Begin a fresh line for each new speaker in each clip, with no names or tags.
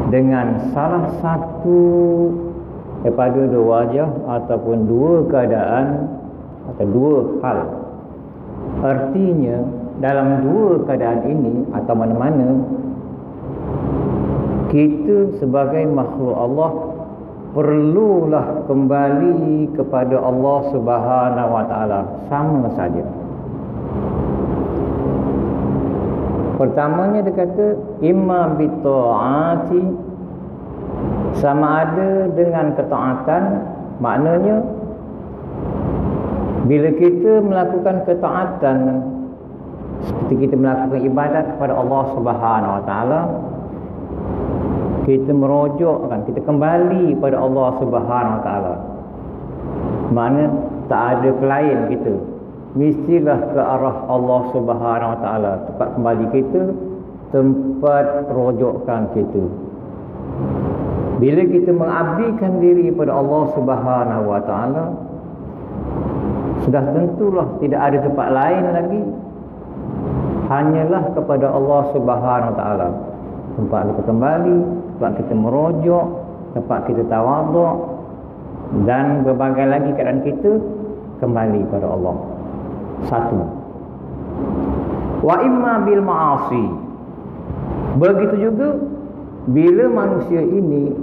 dengan salah satu daripada dua wajah ataupun dua keadaan atau dua hal. Artinya dalam dua keadaan ini atau mana-mana, kita sebagai makhluk Allah perlulah kembali kepada Allah Subhanahu Wa Taala, sama saja. Pertamanya dia kata imma bi ta'ati, sama ada dengan ketaatan. Maknanya bila kita melakukan ketaatan seperti kita melakukan ibadat kepada Allah Subhanahu Wa Taala, kita merojokkan, kita kembali pada Allah Subhanahu Wa Taala. Mana tak ada klien kita, mestilah ke arah Allah Subhanahu Wa Taala. Tempat kembali kita, tempat rojokkan kita. Bila kita mengabdikan diri pada Allah Subhanahu Wa Taala, sudah tentulah tidak ada tempat lain lagi, hanyalah kepada Allah Subhanahu Wa Taala. Tempat kita kembali, tempat kita merojok, tempat kita tawaduk, dan berbagai lagi keadaan kita kembali pada Allah. Satu. Wa imma bil ma'asi. Begitu juga bila manusia ini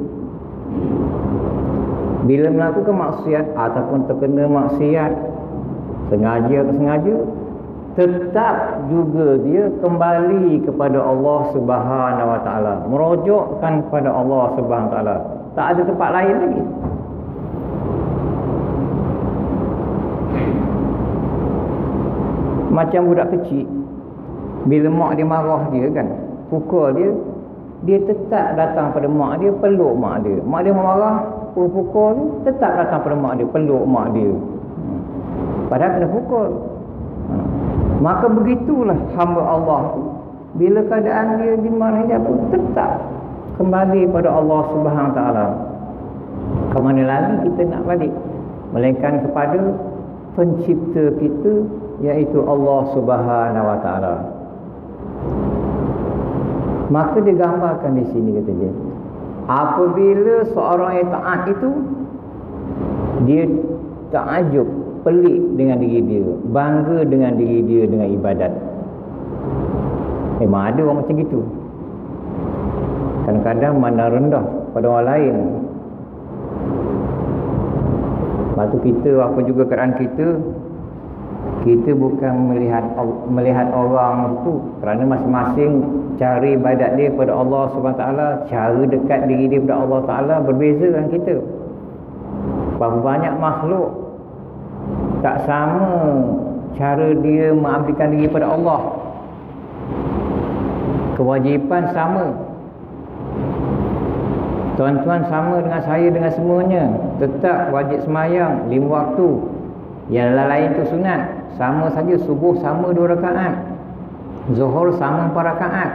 bila melakukan maksiat ataupun terkena maksiat, sengaja atau sengaja, tetap juga dia kembali kepada Allah Subhanahu Wa Taala, merojokkan kepada Allah Subhanahu Wa Taala. Tak ada tempat lain lagi. Macam budak kecil, bila mak dia marah dia kan, pukul dia, dia tetap datang pada mak dia, peluk mak dia. Mak dia marah, pukul dia, tetap datang pada mak dia, peluk mak dia. Padahal kena pukul. Maka begitulah hamba Allah, bila keadaan dia dimarahi apa, tetap kembali pada Allah Subhanahu Wa Taala. Ke mana lagi kita nak balik melainkan kepada pencipta kita, iaitu Allah Subhanahu Wa Taala. Maka dia gambarkan di sini, kata dia, apabila seorang yang taat itu, dia takjub, pelik dengan diri dia, bangga dengan diri dia dengan ibadat. Memang ada orang macam gitu. Kadang-kadang mana rendah pada orang lain. Lepas tu kita, apa juga keadaan kita bukan melihat orang itu, kerana masing-masing cari ibadat dia kepada Allah Subhanahu Taala, cara dekat diri dia kepada Allah Taala berbeza dengan kita. Berapa banyak makhluk tak sama cara dia mengabdikan diri kepada Allah. Kewajipan sama. Tuan-tuan sama dengan saya, dengan semuanya, tetap wajib semayang 5 waktu. Yang lain tu sunat. Sama saja, subuh sama 2 rakaat, zuhur sama 4 rakaat.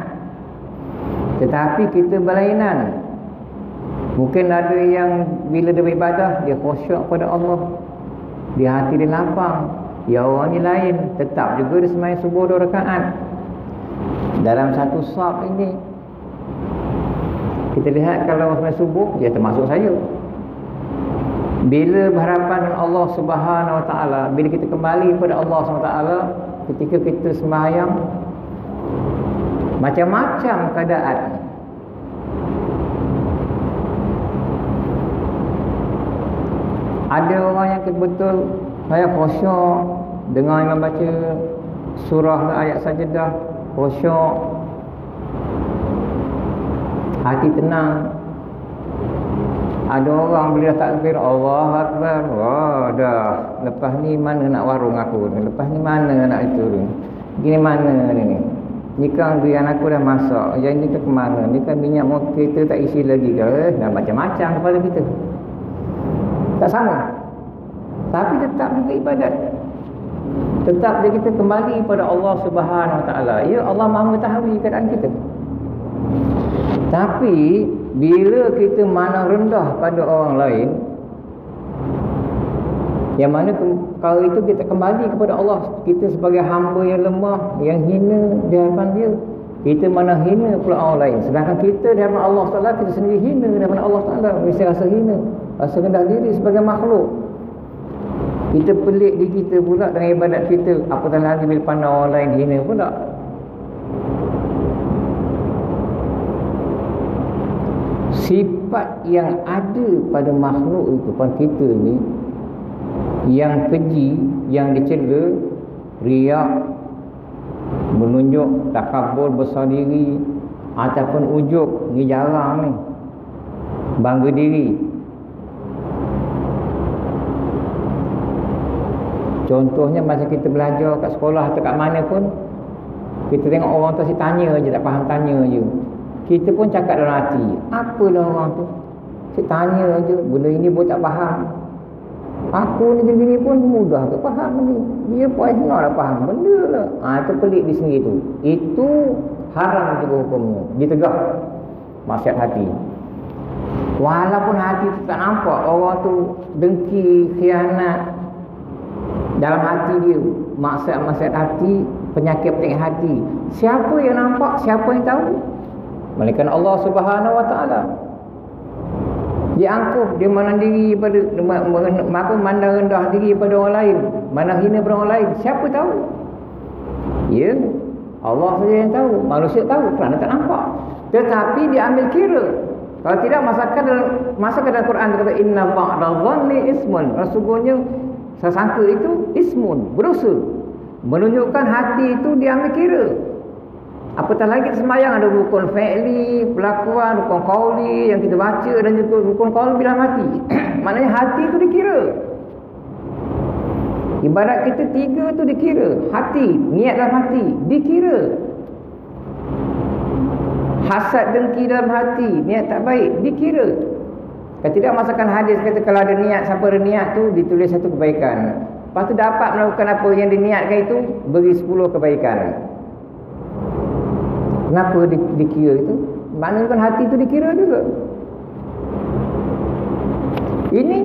Tetapi kita berlainan. Mungkin ada yang bila dia beribadah, dia khusyuk pada Allah, dia hati dia lapang. Ya, orang ni lain, tetap juga dia sembahyang subuh 2 rakaat. Dalam satu saf ini, kita lihat kalau sembahyang subuh, dia termasuk saya. Bila berhadapan dengan Allah Subhanahu Wa Taala, bila kita kembali kepada Allah Subhanahu Wa Taala, ketika kita sembahyang, macam-macam keadaan. Ada orang yang betul saya khusyuk dengar imam baca surah ayat sajadah, khusyuk, hati tenang. Ada orang bila takbir Allahu Akbar, wah dah, lepas ni mana nak warung aku ni, lepas ni mana nak itu ni, gini mana ni, ni kan biar aku dah masak, yang ni ke mana, ni kan minyak motor kita tak isi lagi ke, dah macam-macam kepala kita. Tak sama. Tapi tetap juga ibadat. Tetap dia kita kembali pada Allah Subhanahu Wa Taala. Ya, Allah Maha mengetahui keadaan kita. Tapi bila kita mana rendah pada orang lain, yang mana perkara itu kita kembali kepada Allah, kita sebagai hamba yang lemah, yang hina di hadapan dia, Kita mana hina pula orang lain. Sedangkan kita daripada Allah Ta'ala, kita sendiri hina daripada Allah Ta'ala. Mesti rasa hina, rasa rendah diri sebagai makhluk. Kita pelik di kita pula dengan ibadat kita. Apatah lagi bila pandang orang lain hina pula. Sifat yang ada pada makhluk itu, pada kita ni, yang keji, yang dicela, riak, menunjuk, takabur, besar diri, ataupun ujub, ni jarang ni. Bangga diri. Contohnya masa kita belajar kat sekolah atau kat mana pun, kita tengok orang tu asyik tanya je, tak faham tanya je. Kita pun cakap dalam hati, apalah orang tu, asyik tanya je, benda ini pun tak faham. Aku ni gini pun mudah ke faham ni. Dia pun senang lah faham benda lah. Itu pelik di sini tu. Itu haram juga hukumnya. Ditegak maksiat hati. Walaupun hati tu tak nampak orang tu dengki, khianat dalam hati dia, maksiat hati, penyakit hati. Siapa yang nampak? Siapa yang tahu? Melainkan Allah Subhanahu Wa Taala. Dia angkuh, dia mandang diri pada, maka mandang rendah diri pada orang lain, mandang hina pada orang lain. Siapa tahu? Ya, Allah saja yang tahu. Manusia tahu kerana tak nampak. Tetapi dia ambil kira. Kalau tidak, masukkan dalam Quran dia kata inna ba'dadh-dhanni ismun. Sesungguhnya sangka itu ismun, berdosa. Menunjukkan hati itu dia ambil kira. Apatah lagi sembahyang ada rukun fi'li, perlakuan, rukun qauli yang kita baca, dan juga rukun qauli dalam hati. Maknanya hati itu dikira. Ibarat kita 3 tu dikira. Hati, niat dalam hati dikira. Hasad, dengki dalam hati, niat tak baik dikira. Kalau tidak, masukkan hadis kata kalau ada niat, siapa ada niat tu ditulis 1 kebaikan. Lepas tu dapat melakukan apa yang diniatkan itu, beri 10 kebaikan. Kenapa dikira itu? Maknanya kan hati itu dikira juga. Ini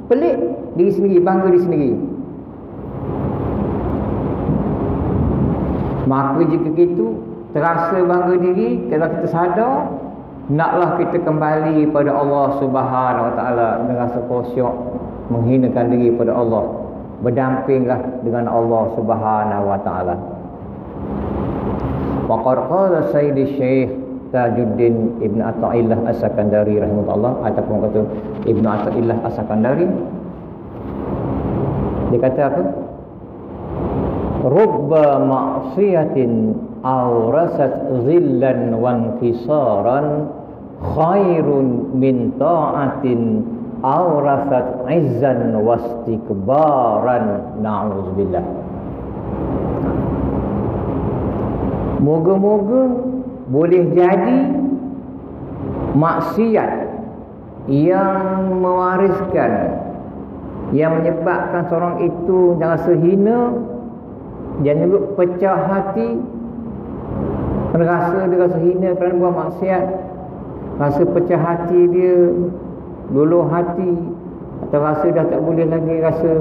pelik diri sendiri, bangga diri sendiri. Maka jika gitu, terasa bangga diri, kalau kita sadar, naklah kita kembali pada Allah Subhanahu Wa Taala dengan rasa khusyuk, menghinakan diri pada Allah, berdampinglah dengan Allah Subhanahu Wa Taala. Waqad qala Sayyidi Syekh Tajuddin Ibn Athaillah As-Sakandari rahimahullah, ataupun kata Ibn Athaillah As-Sakandari, dia kata apa? Rubba ma'siyatin awrasat zillan wa inkisaran khairun min ta'atin awrasat izzan wastikbaran. Na'udzubillah. Moga-moga boleh jadi maksiat yang mewariskan, yang menyebabkan seorang itu rasa hina dan juga pecah hati, dia rasa hina kerana buat maksiat, rasa pecah hati dia, luluh hati, atau rasa dah tak boleh lagi, rasa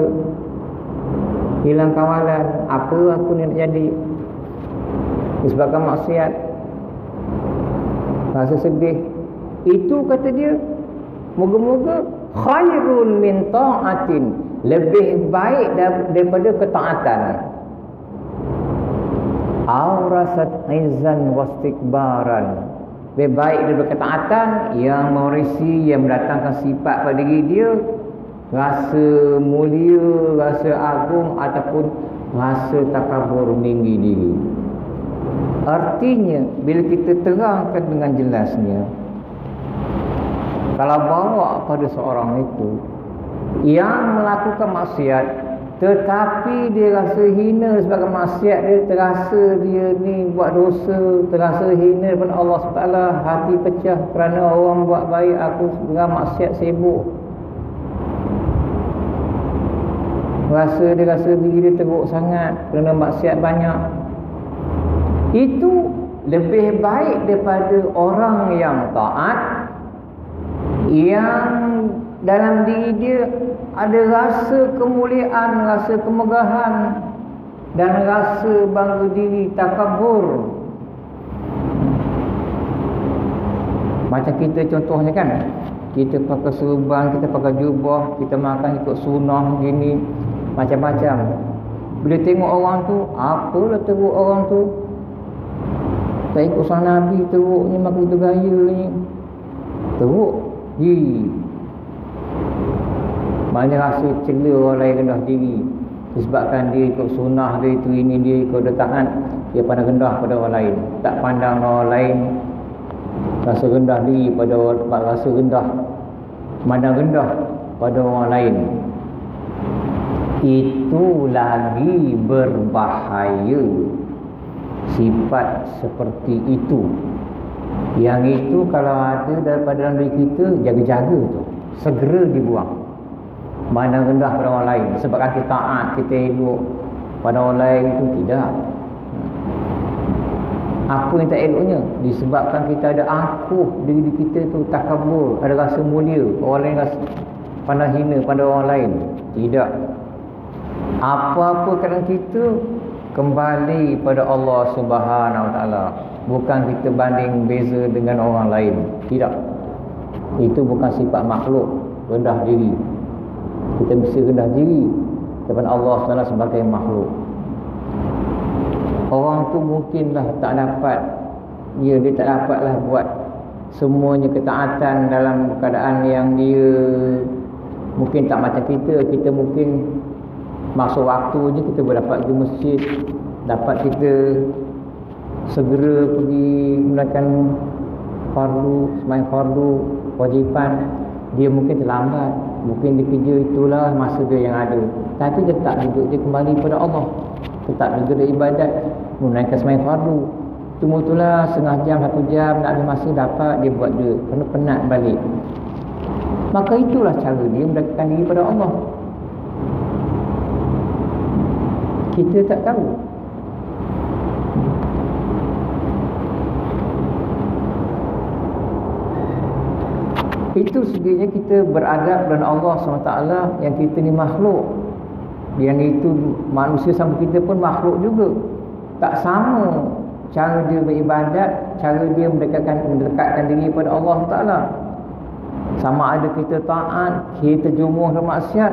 hilang kawalan, apa aku ni nak jadi disebabkan maksiat, rasa sedih. Itu kata dia, moga-moga khairun min ta'atin, lebih baik daripada ketaatan. Awrasat izzan wastikbaran, lebih baik daripada ketaatan yang mewarisi, yang mendatangkan sifat pada diri dia, rasa mulia, rasa agung, ataupun rasa takabur, meninggi diri. Artinya, bila kita terangkan dengan jelasnya, kalau bawa pada seorang itu yang melakukan maksiat, tetapi dia rasa hina sebagai maksiat dia, terasa dia ni buat dosa, terasa hina daripada Allah SWT, hati pecah kerana orang buat baik, aku dengan maksiat sibuk, dia rasa diri dia teruk sangat kerana maksiat banyak. Itu lebih baik daripada orang yang taat, yang dalam diri dia ada rasa kemuliaan, rasa kemegahan, dan rasa bangga diri, takabur. Macam kita contohnya kan, kita pakai serban, kita pakai jubah, kita makan ikut sunnah gini, macam-macam. Bila tengok orang tu, apalah teruk orang tu, tak ikut sunnah Nabi, teruknya makan itu gaya ni, teruk. Banyak rasa cela orang lain rendah diri disebabkan dia ikut sunnah dia itu, ini dia ikut dia taat, dia pandang rendah pada orang lain, tak pandang orang lain, rasa rendah diri pada orang, rasa rendah, pandang rendah pada orang lain. Itu lagi berbahaya. Sifat seperti itu, yang itu kalau ada daripada dalam diri kita, jaga-jaga tu, segera dibuang. Pandang rendah pada orang lain sebabkan kita taat, kita elok pada orang lain, itu tidak. Apa yang tak eloknya? Disebabkan kita ada angkuh diri kita tu, takabur, ada rasa mulia, orang lain rasa pandang hina pada orang lain. Tidak. Apa-apa keadaan kita, kembali pada Allah Subhanahu Wa Taala. Bukan kita banding beza dengan orang lain. Tidak. Itu bukan sifat makhluk, rendah diri. Kita mesti rendah diri depan Allah SWT sebagai makhluk. Orang tu mungkinlah tak dapat, dia tak dapatlah buat semuanya ketaatan dalam keadaan yang dia mungkin tak macam kita. Kita mungkin masuk waktu je kita boleh dapat pergi masjid, dapat kita segera pergi melakukan fardu, sembahyang fardu, kewajipan. Dia mungkin terlambat, mungkin dia kerja, itulah masa dia yang ada, tapi tetap juga dia kembali pada Allah, tetap juga dia ibadat, menunaikan sembahyang fardu. Cuma itulah setengah jam, 1 jam nak ada masa dapat dia buat dia, kerana penat balik. Maka itulah cara dia mendekatkan diri pada Allah. Kita tak tahu. Itu sebenarnya kita beradab dengan Allah SWT, yang kita ni makhluk, yang itu manusia sama kita pun makhluk juga. Tak sama cara dia beribadat, cara dia mendekatkan diri pada Allah SWT. Sama ada kita taat, kita jumuh dan maksiat,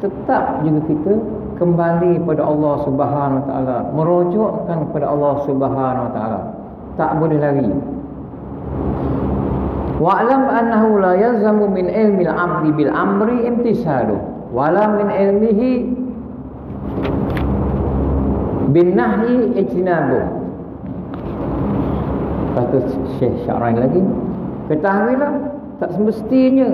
tetap juga kita kembali pada Allah Subhanahu Wa Taala, merujukkan kepada Allah Subhanahu Wa Taala. Tak boleh lari. Wa'lam annahu la yalzamu min ilmi al-'abdi bil amri imtisaluh wala min ilmihi bin nahyi ijtinabuh. Kata Syekh Syarani lagi, ketahuilah tak semestinya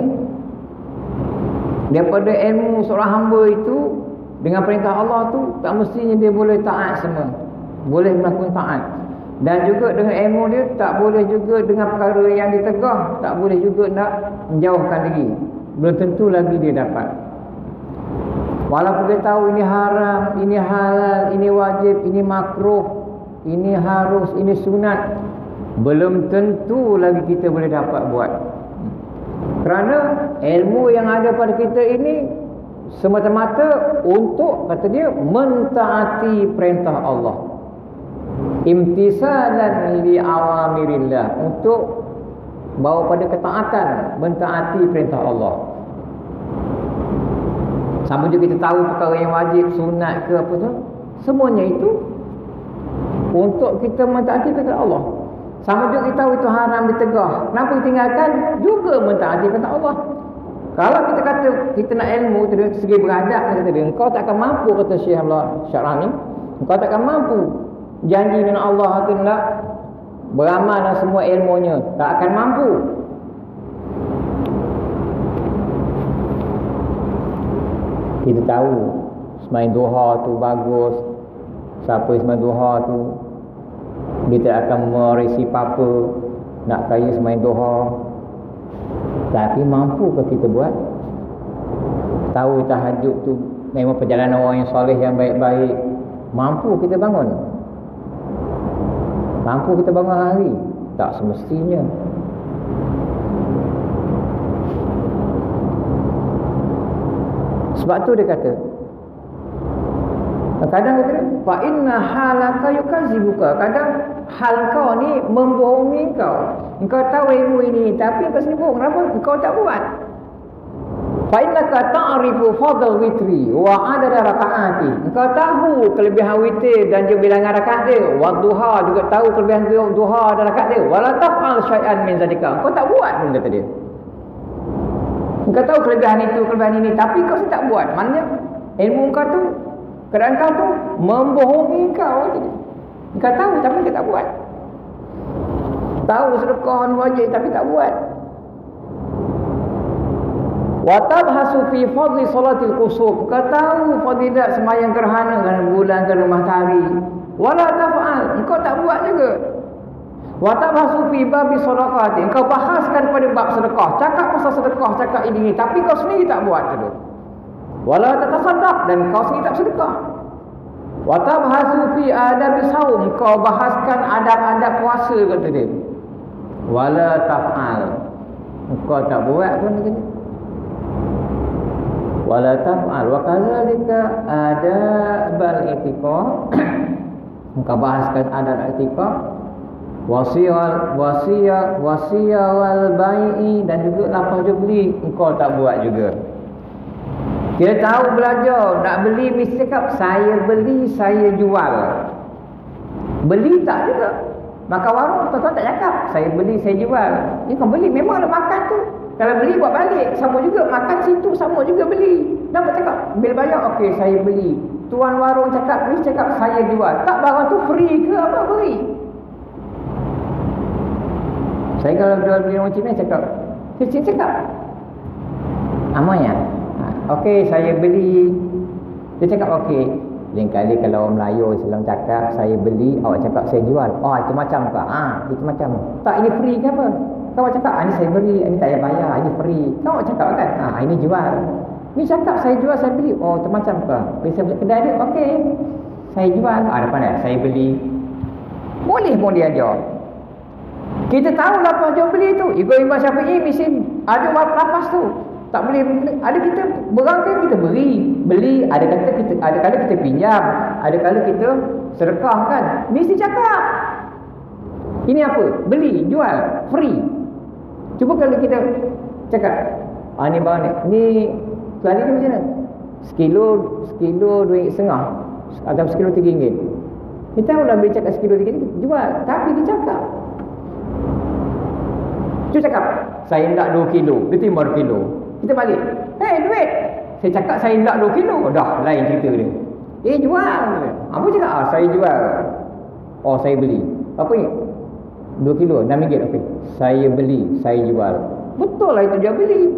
daripada ilmu seorang hamba itu dengan perintah Allah tu, tak mestinya dia boleh taat semua, boleh melakukan taat. Dan juga dengan ilmu dia tak boleh juga dengan perkara yang ditegah, tak boleh juga nak menjauhkan diri, belum tentu lagi dia dapat. Walaupun dia tahu ini haram, ini halal, ini wajib, ini makruh, ini harus, ini sunat, belum tentu lagi kita boleh dapat buat. Kerana ilmu yang ada pada kita ini semata-mata untuk, kata dia, mentaati perintah Allah, imtisalan li awamirillah, untuk bawa pada ketaatan, mentaati perintah Allah. Sama juga kita tahu perkara yang wajib, sunat ke apa tu, semuanya itu untuk kita mentaati perintah Allah. Sama juga kita tahu itu haram, ditegah, kenapa ditinggalkan, juga mentaati perintah Allah. Kalau kita kata kita nak ilmu dari segi beradab, kata dia, engkau tak akan mampu, kata Syekh Syarani, engkau tak akan mampu janji dengan Allah tu nak beramal dengan semua ilmunya, tak akan mampu. Kita tahu sembahyang duha tu bagus, siapa sembahyang duha tu dia tak akan merisi apa-apa, nak kaya sembahyang duha. Tapi mampukah kita buat? Tahu tahajud tu memang perjalanan orang yang soleh, yang baik-baik, mampu kita bangun? Mampu kita bangun hari? Tak semestinya. Sebab tu dia kata, kadang kata dia, fa inna halaka yukazibuka, kadang hal kau ni membohongi kau.
Engkau tahu ilmu ini, tapi engkau sibuk. Kenapa engkau tak buat? Fa innaka ta'rifu fadl witri wa adada rakaati. Engkau tahu kelebihan witir dan juga bilangan rakaat dia. Wa duha juga tahu kelebihan duha dan rakaat dia. Wala taf'al syai'an min zalika. Engkau tak buat pun kata dia. Engkau tahu kelebihan itu, kelebihan ini, tapi kau tak buat. Maknanya ilmu engkau tu, keadaan kau tu membohongi engkau kata dia. Engkau tahu tapi engkau tak buat. Tahu sedekah wajib tapi tak buat. Wa tabhasu fi fadli salatil kusuf. Kau tahu fadilat sembahyang gerhana kerana bulan kerana matahari. Wala taf'al. Engkau tak buat juga. Wa tabhasu fi babi sadaqati. Engkau bahaskan pada bab sedekah. Cakap pasal sedekah, cakap ini, tapi kau sendiri tak buat juga. Wala tatasaddaq, dan kau sendiri tak sedekah. Wa tabhasu fi adabi saum. Kau bahaskan adab-adab puasa kata dia. Wala taf'al. Engkau tak buat pun kata dia. Wala taf'al wa kadzalika adabal i'tiqad. Engkau bahaskan adab i'tiqad, wasiyah wal bai'i, dan juga lafaz jual beli engkau tak buat juga. Kita tahu belajar nak beli mesti cakap saya beli, saya jual. Beli tak juga. Maka warung tuan-tuan tak cakap saya beli, saya jual. Ni kau beli memanglah makan tu. Kalau beli buat balik, sama juga makan situ, sama juga beli. Nampak cakap bila bayar, okey saya beli. Tuan warung cakap, ni cakap saya jual. Tak barang tu free ke apa beri? Saya kalau jual beli orang Cina cakap, Cina cakap amanya. Okey saya beli. Dia cakap okey. Lain kali kalau orang Melayu Islam cakap saya beli, awak cakap saya jual. Oh itu macam ke? Itu macam. Tak, ini free ke apa? Kau cakap ini saya beli, ini tak payah bayar, ini free. Kau cakap kan, ini jual. Ni cakap saya jual, saya beli. Oh, tu macam ke? Bila saya kedai dia, okey. Saya jual. Depan dia, saya beli. Boleh pun dia ajar. Kita tahu lapas jual beli tu. Imam Syafi'i mesti ada lapas tu. Tak boleh, ada kita berangkat kita beli, ada kala kita pinjam, ada kala kita sedekah kan. Mesti cakap. Ini apa? Beli, jual, free. Cuba kalau kita cakap, ni barang ni keladi ni macam mana? Sekilo RM2.5 atau sekilo RM3. Kita dah beli cakap sekilo RM3, jual. Tapi dia cakap. Cuba cakap, saya nak 2 kilo, dia timah 2 kilo. Kita balik, duit. Saya cakap saya nak 2 kilo, dah lain cerita dia. Jual. Apa cakap? Saya jual. Oh, saya beli. Apa ni? 2 kilo, RM6. Okey. Saya beli, saya jual. Betul lah itu dia beli.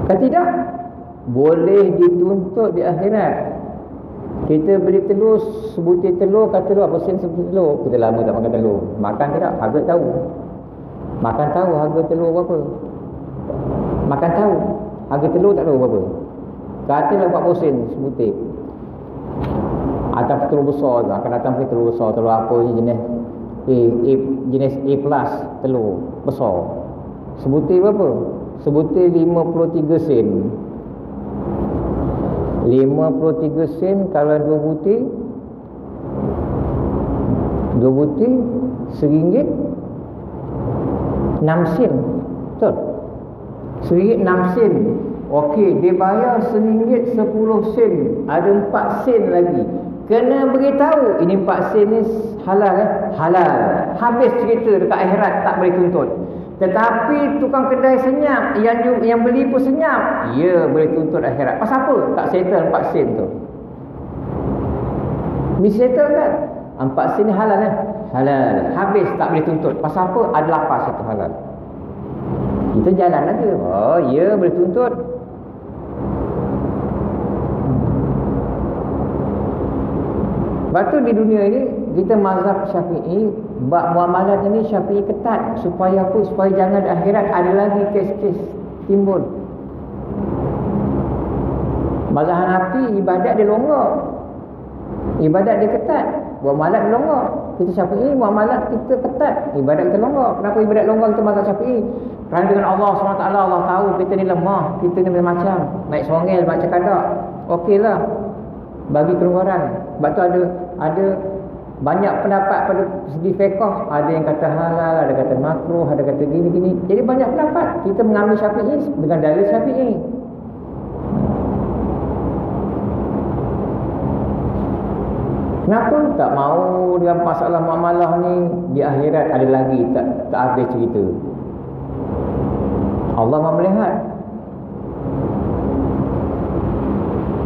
Kalau tidak, boleh dituntut di akhirat. Kita beli telur, sebutir telur, kata telur, apa sen sebutir telur. Kita lama tak makan telur. Makan tidak, harga tahu. Makan tahu harga telur berapa. Makan tahu harga telur tak tahu berapa. Katalah 40 sen sebutir. Atau telur besar tu, akan datang telur besar, telur apa jenis jenis A+ telur besar. Sebutir berapa? Sebutir 53 sen. 53 sen kalau 2 butir, 2 butir RM1 6 sen. Betul? RM1 6 sen. Okey, dia bayar RM1 10 sen. Ada 4 sen lagi. Kena beritahu ini 4 sen ni halal halal. Habis cerita dekat akhirat tak boleh tuntut. Tetapi tukang kedai senyap, yang beli pun senyap, ya boleh tuntut akhirat. Pasal apa? Tak settle 4 sen tu. Ni settle kan? 4 sen ni halal halal. Habis tak boleh tuntut. Pasal apa? Ada lapas itu halal. Kita jalan aja. Oh ya boleh tuntut. Lepas tu di dunia ini kita mazhab Syafi'i, bab muamalat ini Syafi'i ketat supaya apa? Supaya jangan di akhirat ada lagi kes-kes timbul. Mazhab Hanafi ibadat dia longgar. Ibadat dia ketat, muamalat dia longgar. Kita Syafi'i muamalat kita ketat, ibadat kita longgar. Kenapa ibadat longgar kita mazhab Syafi'i? Kerana dengan Allah SWT, Allah tahu kita ni lemah, kita ni macam-macam, naik songel, baca kadak. Okeylah, bagi kelonggaran. Sebab tu ada Banyak pendapat pada segi fiqh, ada yang kata halal, ada kata makruh, ada kata gini-gini. Jadi banyak pendapat. Kita mengambil Syafi'i dengan dalil Syafi'i. Kenapa tak mau dalam masalah muamalah ni? Di akhirat ada lagi, tak habis cerita. Allah Maha melihat.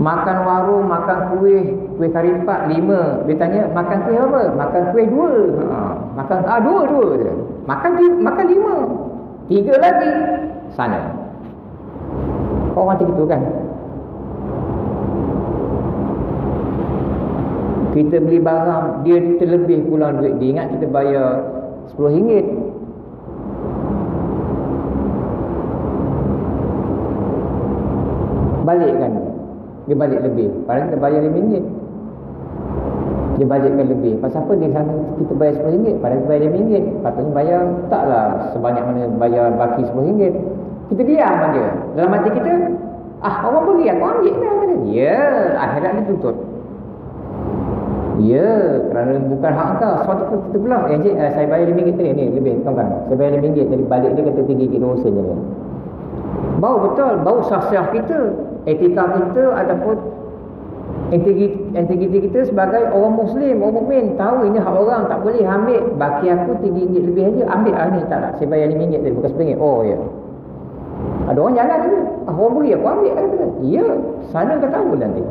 Makan warung, makan kuih karipak 5. Dia tanya, makan kuih apa? Makan kuih 2. Makan 2 je. Makan 5. 3 lagi sana. Orang macam gitu kan. Kita beli barang, dia terlebih pulang duit. Dia ingat kita bayar RM10. Balik kan. Dia balik lebih. Padahal kita bayar RM5. Dia balikkan lebih. Pasal apa dia sana kita bayar RM10? Padahal kita bayar RM5. Patutnya bayar taklah sebanyak mana bayar baki RM10. Kita diam aja. Dalam hati kita, orang beri aku ambil lah. Ya, akhirat dia tuntut. Ya, kerana bukan hak kau. Suatu pun kita bilang, encik, saya bayar RM5 ni lebih, kan? Saya bayar RM5, jadi balik dia kata tinggi dosa je. Bau betul, bau sah-sah kita, etika kita ataupun integriti kita sebagai orang Muslim, orang mukmin. Tahu ini hak orang, tak boleh ambil. Baki aku RM3 lebih aja, ambil ni tak. Saya bayar RM5 tadi, bukan RM10. Oh ya. Ada orang jalan tu, orang beri aku ambil lah kata. Ya, sana kau tahu nanti.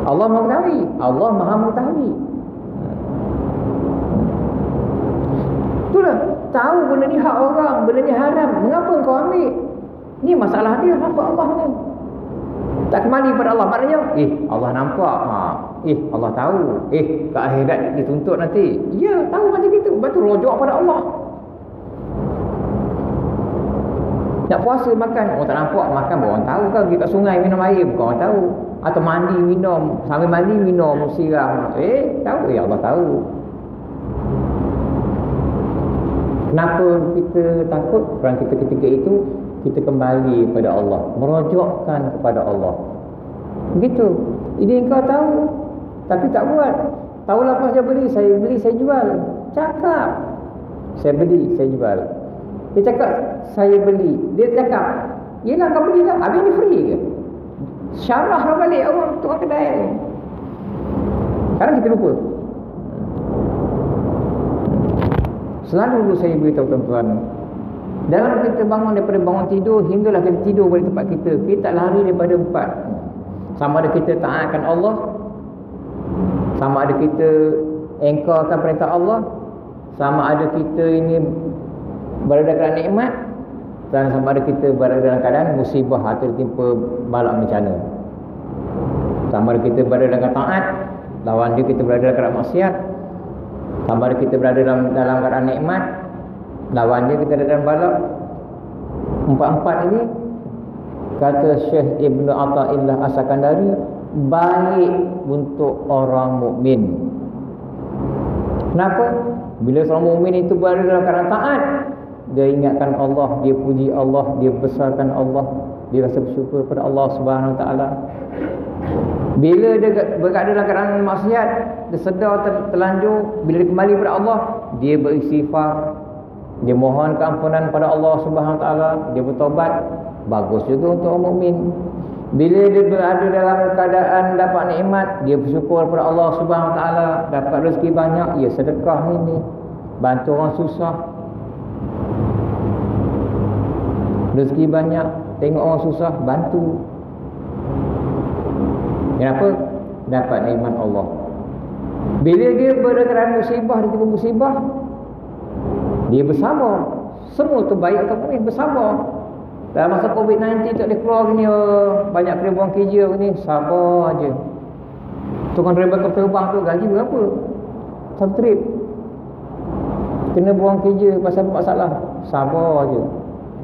Allah Maha mengetahui. Allah Maha mengetahui. Itulah, tahu benda ni hak orang, benda ni haram. Mengapa kau ambil? Ni masalah dia, hak Allah ni. Tak kembali pada Allah. Maknanya, Allah nampak. Allah tahu. Ke akhirat dituntut nanti. Ya, tahu macam itu. Betul, rojok pada Allah. Nak puasa makan, tak nampak makan, orang tahu kan. Kita sungai minum air, bukan orang tahu. Atau mandi minum, sambil mandi minum siram. Tahu? Allah tahu. Kenapa kita takut? Kerana kita ketika itu kita kembali kepada Allah, merojokkan kepada Allah. Begitu. Ini engkau tahu, tapi tak buat. Tahu lepas dia beli, saya jual. Cakap, saya beli, saya jual. Dia cakap, saya beli. Dia cakap, yelah kau belilah. Habis ni free ke? Syarahlah balik orang tukang kedai. Sekarang kita lupa. Selalu saya beritahu tuan-tuan, dalam kita bangun daripada bangun tidur hinggalah kita tidur balik tempat kita, kita tak lari daripada 4. Sama ada kita taatkan Allah, sama ada kita engkarkan perintah Allah, sama ada kita ini berada dalam nikmat, dan sama ada kita berada dalam keadaan musibah atau timpa balak bencana. Sama ada kita berada dalam taat, lawan dia kita berada dalam keadaan maksiat. Sama ada kita berada dalam keadaan nikmat, lawan dia kita ada dalam balak. Empat-empat ini, kata Syekh Ibn Atha'illah As-Sakandari, baik untuk orang mukmin. Kenapa? Bila seorang mukmin itu berada dalam keadaan taat, dia ingatkan Allah, dia puji Allah, dia besarkan Allah, dia rasa bersyukur kepada Allah Subhanahu Wa Taala. Bila dia berada dalam keadaan maksiat, dia sedar terlanjur, bila dia kembali kepada Allah, dia beristighfar, dia mohon keampunan pada Allah Subhanahu Wa Taala, dia bertobat. Bagus juga untuk orang mukmin. Bila dia berada dalam keadaan dapat nikmat, dia bersyukur kepada Allah Subhanahu Wa Taala, dapat rezeki banyak, ya sedekah ini, bantu orang susah. Rezeki banyak, tengok orang susah, bantu. Kenapa? Dapat nikmat Allah. Bila dia berada dalam musibah, dia tiba musibah, dia bersabar. Semua terbaik atau mungkin bersabar. Dalam masa COVID-19 tak boleh keluar ni, banyak kena buang kerja ni, sabar aje. Tukang driver terbang tu gaji berapa? Satu trip. Kena buang kerja pasal masalah, sabar aje.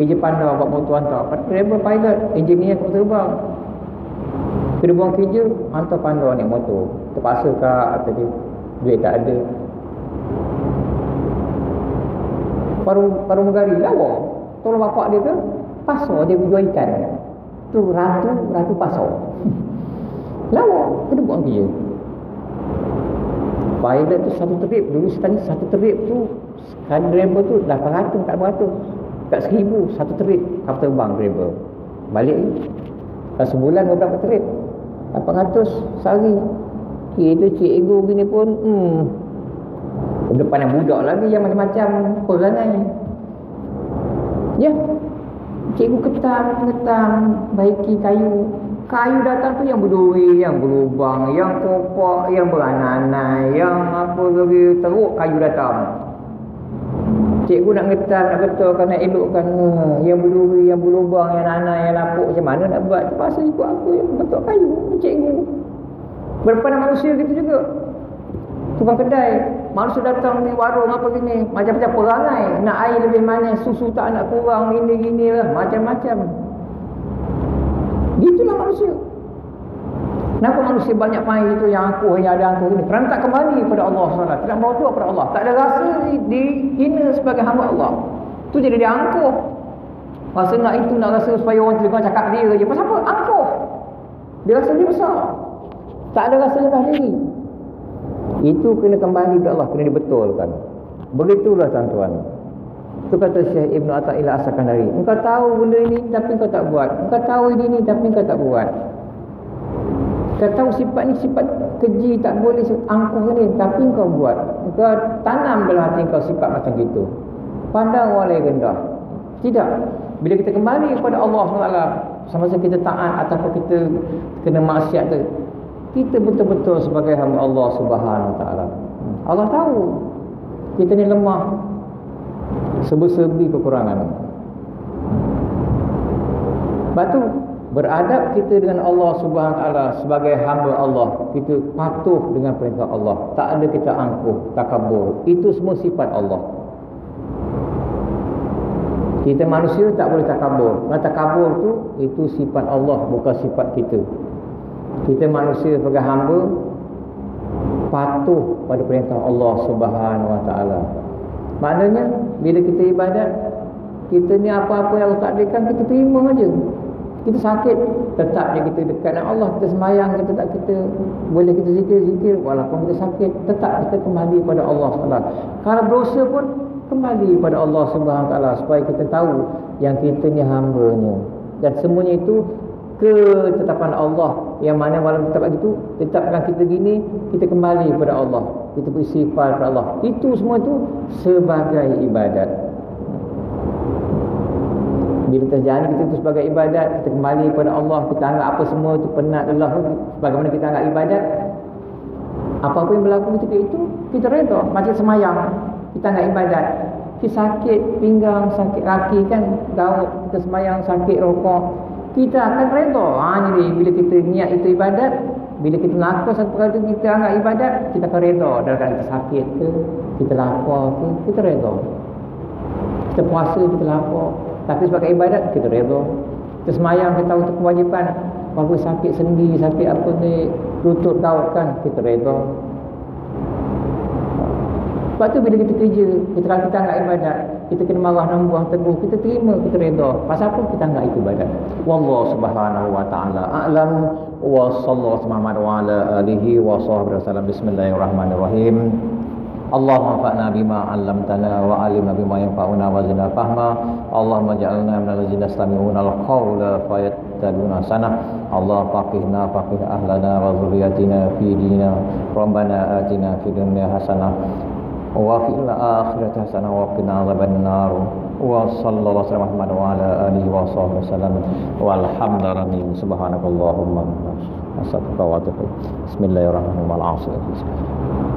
Kerja pandai buat motor hantar. Driver pilot, engineer kapal terbang. Kena buang kerja, hantar pandai naik motor. Terpaksa kak atau dia duit tak ada. Paru megari lawa. Tolong bapak dia ke pasar dia jual ikan. Tu ratu pasar. Lawa, kena buang kerja. Pilot tu satu trip, dulu saya tanya satu trip tu sekali driver tu 800 kat 100 kat 1000 satu trip kapal terbang driver. Balik kan sebulan berapa trip? 800 sehari. Kita cikgu gini pun depan yang budak lagi yang macam-macam perangai. Ya. Cikgu ketam baiki kayu. Kayu datang tu yang berduri, yang berlubang, yang kopak, yang beranai, yang apa lagi teruk kayu datang. Cikgu nak ngetam, nak betulkan, nak elokkan yang berduri, yang berlubang, yang nanai, yang lapuk macam mana nak buat. Terpaksa ikut aku yang betul kayu, cikgu. Berdepan manusia gitu juga. Tukang kedai, manusia datang di warung apa gini, macam-macam perangai, nak air lebih manis, susu tak nak kurang, gini-gini lah, macam-macam. Itulah manusia. Kenapa manusia banyak main itu yang angkuh, yang ada angkuh ini? Kerana tak kembali kepada Allah SWT, tidak berdoa kepada Allah, tak ada rasa dihina sebagai hamba Allah. Itu jadi dia angkuh. Rasa nak itu, nak rasa supaya orang dengar cakap dia je. Pasal apa? Angkuh. Dia rasa dia besar, tak ada rasa rendah diri. Itu kena kembali kepada Allah, kena dibetulkan. Begitulah tuan-tuan. Itu kata Syekh Ibn Ata'illah As-Sakandari. Engkau tahu benda ini tapi engkau tak buat. Engkau tahu ini tapi engkau tak buat. Engkau tahu sifat ni sifat keji, tak boleh angkuh ni, tapi engkau buat. Engkau tanam dalam hati engkau sifat macam gitu. Pandang orang lain rendah. Tidak. Bila kita kembali kepada Allah SWT, sama-sama kita taat ataupun kita kena maksiat tu, kita betul-betul sebagai hamba Allah Subhanahu Wa Taala. Allah tahu kita ni lemah, serba-serbi kekurangan. Sebab tu beradab kita dengan Allah Subhanahu Wa Taala sebagai hamba Allah, kita patuh dengan perintah Allah, tak ada kita angkuh, takabur. Itu semua sifat Allah. Kita manusia tak boleh takabur. Kalau takabur tu itu sifat Allah, bukan sifat kita. Kita manusia sebagai hamba patuh pada perintah Allah Subhanahu Wa Taala. Maknanya bila kita ibadat, kita ni apa-apa yang Allah takdirkan kita terima aja. Kita sakit, tetap je kita dekat dengan Allah. Kita semayang, kita boleh kita zikir walaupun kita sakit, tetap kita kembali pada Allah SWT. Kalau berdosa pun kembali pada Allah Subhanahu Wa Taala supaya kita tahu yang kita ni hamba-Nya. Dan semuanya itu ketetapan Allah, yang mana walaupun tetap begitu, tetapkan kita gini, kita kembali kepada Allah, kita beristighfar kepada Allah. Itu semua itu sebagai ibadat. Bila terjadi kita itu sebagai ibadat, kita kembali kepada Allah, kita anggap apa semua itu penat Allah. Bagaimana kita anggap ibadat, apa-apa yang berlaku ketika itu kita reda. Macam semayang, kita anggap ibadat. Kita sakit pinggang, sakit kaki kan, gaut, kita semayang sakit rokok, kita akan reda. Jadi bila kita niat itu ibadat, bila kita lakukan satu perkara itu kita anggap ibadat, kita akan reda. Dalam keadaan kita sakit ke, kita lapar ke, kita reda. Kita puasa, kita lapar, tapi sebagai ibadat kita reda. Kita semayang, kita tahu itu kewajipan. Walaupun sakit sendi, sakit apa ni, lutut gaut kan, kita reda. Sebab tu bila kita kerja, kalau kita anggap ibadat, kita kena marah, nambuh, teguh, kita terima, kita reda. Pasal apa? Kita anggap itu ibadat. Wallahu Subhanahu Wa Taala a'lam. Wa sallallahu wa ala alihi wa sahbihi wasallam. Bismillahirrahmanirrahim. Allahumma fa'na bima 'allamtana wa 'allimna bima yanfa'una wa zidna fahma. Allahumma ja'alna minal ladzina yastami'una al-qawla fayattabi'una ahsana. Allah faqihna faqih ahlana wa dhurriyyatina fi dinina. Rabbana atina fid dunya hasanah wa fil akhirati hasanah wa qina adzabannar. Wa sallallahu alaihi Muhammad wa ala alihi wa sahbihi wasallam. Walhamdulillahi subhanakallahumma wa bihamdika. Bismillahirrahmanirrahim.